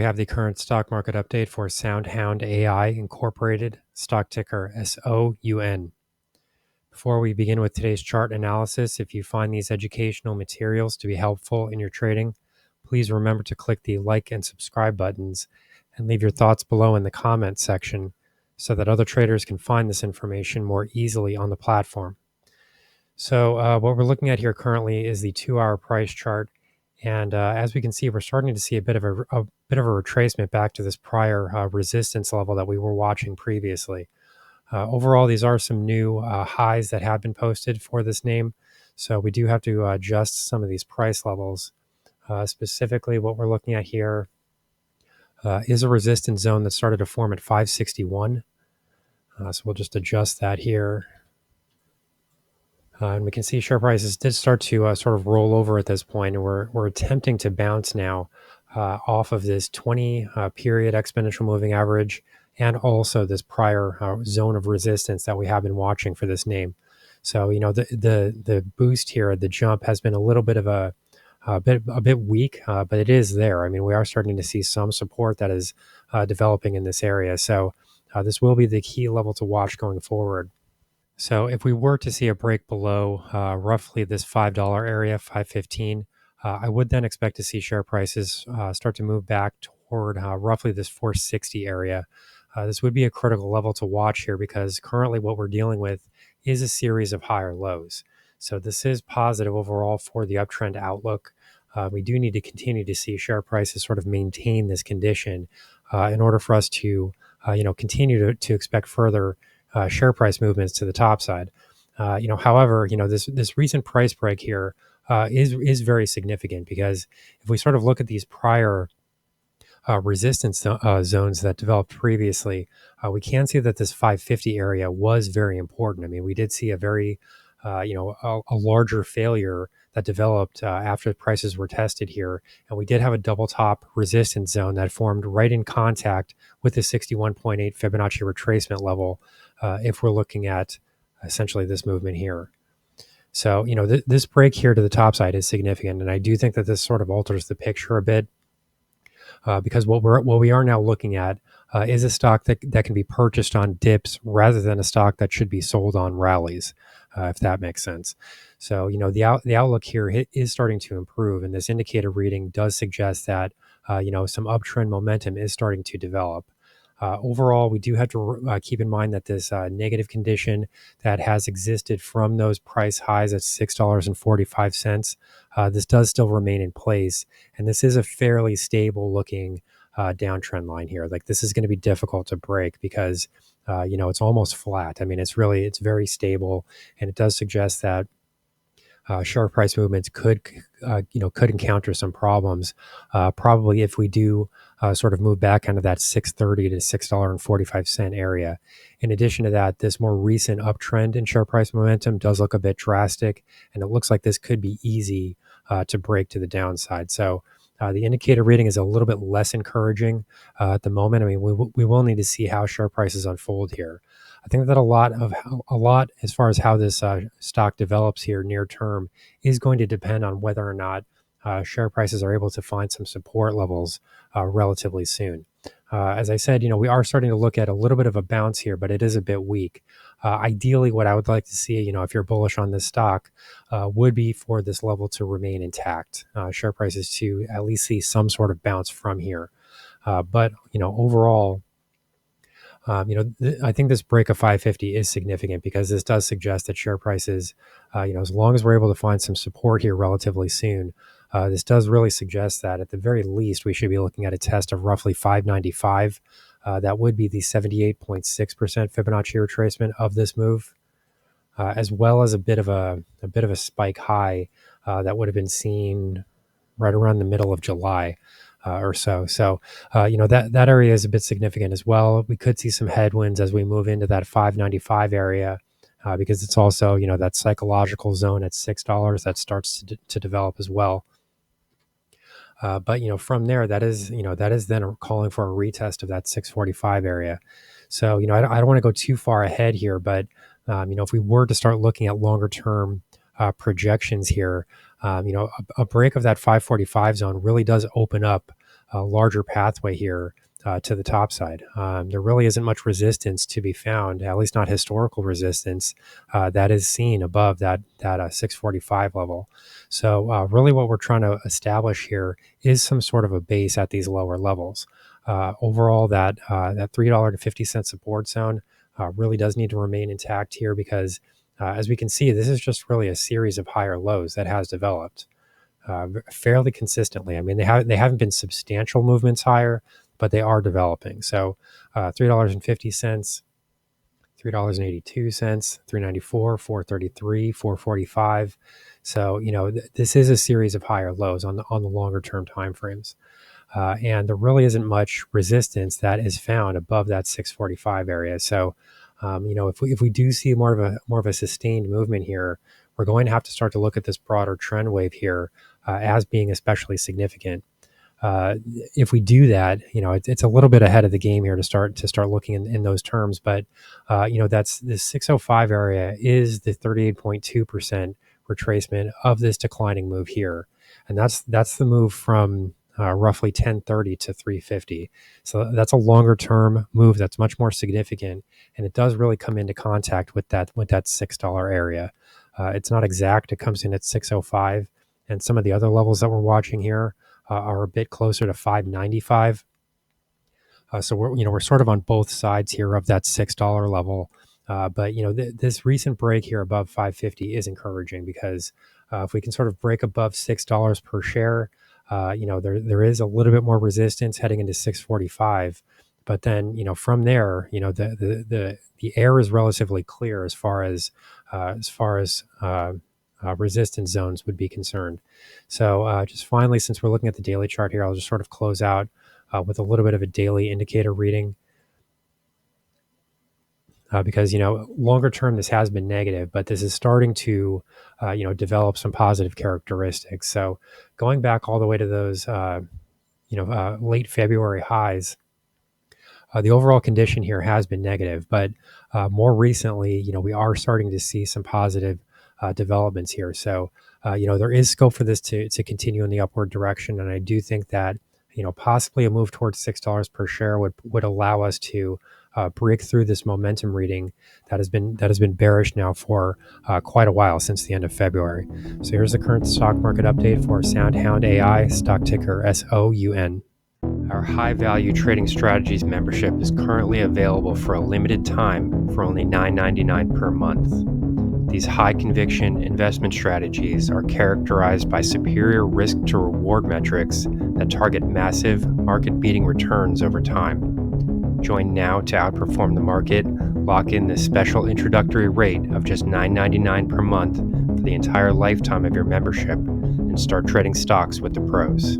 we have the current stock market update for SOUNDHOUND AI Incorporated, stock ticker SOUN. Before we begin with today's chart analysis, if you find these educational materials to be helpful in your trading, please remember to click the like and subscribe buttons and leave your thoughts below in the comments section so that other traders can find this information more easily on the platform. So what we're looking at here currently is the 2-hour price chart. And as we can see, we're starting to see a bit of a retracement back to this prior resistance level that we were watching previously. Overall, these are some new highs that have been posted for this name. So we do have to adjust some of these price levels. Specifically, what we're looking at here is a resistance zone that started to form at 561. So we'll just adjust that here. And we can see share prices did start to sort of roll over at this point, and we're attempting to bounce now off of this 20 period exponential moving average and also this prior zone of resistance that we have been watching for this name. So the boost here, the jump has been a little bit of a bit weak, but it is there. I mean, we are starting to see some support that is developing in this area. So this will be the key level to watch going forward. So if we were to see a break below roughly this $5 area, 515, I would then expect to see share prices start to move back toward roughly this 460 area. This would be a critical level to watch here because currently what we're dealing with is a series of higher lows. So this is positive overall for the uptrend outlook. We do need to continue to see share prices sort of maintain this condition in order for us to continue to expect further share price movements to the top side. However, this recent price break here is very significant because if we sort of look at these prior resistance zones that developed previously, we can see that this 550 area was very important. I mean, we did see a very a larger failure that developed after prices were tested here. And we did have a double top resistance zone that formed right in contact with the 61.8 Fibonacci retracement level if we're looking at essentially this movement here. So, this break here to the top side is significant. And I do think that this sort of alters the picture a bit because what we are now looking at is a stock that can be purchased on dips rather than a stock that should be sold on rallies, if that makes sense. So, the outlook here is starting to improve, and this indicator reading does suggest that, some uptrend momentum is starting to develop. Overall, we do have to keep in mind that this negative condition that has existed from those price highs at $6.45, this does still remain in place. And this is a fairly stable looking downtrend line here. Like this is going to be difficult to break because, it's almost flat. I mean, it's very stable. And it does suggest that share price movements could encounter some problems. Probably if we do sort of move back into that $6.30 to $6.45 area. In addition to that, this more recent uptrend in share price momentum does look a bit drastic, and it looks like this could be easy to break to the downside. So the indicator reading is a little bit less encouraging at the moment. I mean, we will need to see how share prices unfold here. I think that a lot as far as how this stock develops here near term is going to depend on whether or not share prices are able to find some support levels relatively soon. As I said, we are starting to look at a little bit of a bounce here, but it is a bit weak. Ideally, what I would like to see, if you're bullish on this stock, would be for this level to remain intact, share prices to at least see some sort of bounce from here. But overall, I think this break of 550 is significant because this does suggest that share prices, as long as we're able to find some support here relatively soon, this does really suggest that at the very least, we should be looking at a test of roughly 595. That would be the 78.6% Fibonacci retracement of this move, as well as a bit of a spike high that would have been seen right around the middle of July. Or so. So, that area is a bit significant as well. We could see some headwinds as we move into that 595 area because it's also, that psychological zone at $6 that starts to develop as well. But, from there, that is then calling for a retest of that 645 area. So, I don't want to go too far ahead here, but, if we were to start looking at longer term projections here, a break of that 545 zone really does open up larger pathway here to the top side. There really isn't much resistance to be found, at least not historical resistance, that is seen above that 645 level. So really what we're trying to establish here is some sort of a base at these lower levels. Overall, that $3.50 support zone really does need to remain intact here because, as we can see, this is just really a series of higher lows that has developed fairly consistently. I mean, they haven't been substantial movements higher, but they are developing. So $3.50, $3.82, $3.94, $4.33, $4.45. So this is a series of higher lows on the longer term time frames. And there really isn't much resistance that is found above that 645 area. So, if we do see more of a sustained movement here, we're going to have to start to look at this broader trend wave here as being especially significant. If we do that, it's a little bit ahead of the game here to start looking in those terms. But that's the 605 area is the 38.2% retracement of this declining move here, and that's the move from roughly 1030 to 350. So that's a longer term move that's much more significant, and it does really come into contact with that $6 area. It's not exact; it comes in at 605, and some of the other levels that we're watching here are a bit closer to 595. So we're sort of on both sides here of that $6 level. But this recent break here above 550 is encouraging because if we can sort of break above $6 per share, there is a little bit more resistance heading into 645. But then from there, the air is relatively clear as far as resistance zones would be concerned. So just finally, since we're looking at the daily chart here, I'll just sort of close out with a little bit of a daily indicator reading. Because longer term this has been negative, but this is starting to develop some positive characteristics. So going back all the way to those late February highs, the overall condition here has been negative, but more recently we are starting to see some positive developments here. So there is scope for this to continue in the upward direction, and I do think that possibly a move towards $6 per share would allow us to break through this momentum reading that has been bearish now for quite a while, since the end of February. So here's the current stock market update for SOUNDHOUND AI, stock ticker SOUN. Our high value trading strategies membership is currently available for a limited time for only $9.99 per month. These high conviction investment strategies are characterized by superior risk to reward metrics that target massive market beating returns over time. Join now to outperform the market, lock in this special introductory rate of just $9.99 per month for the entire lifetime of your membership, and start trading stocks with the pros.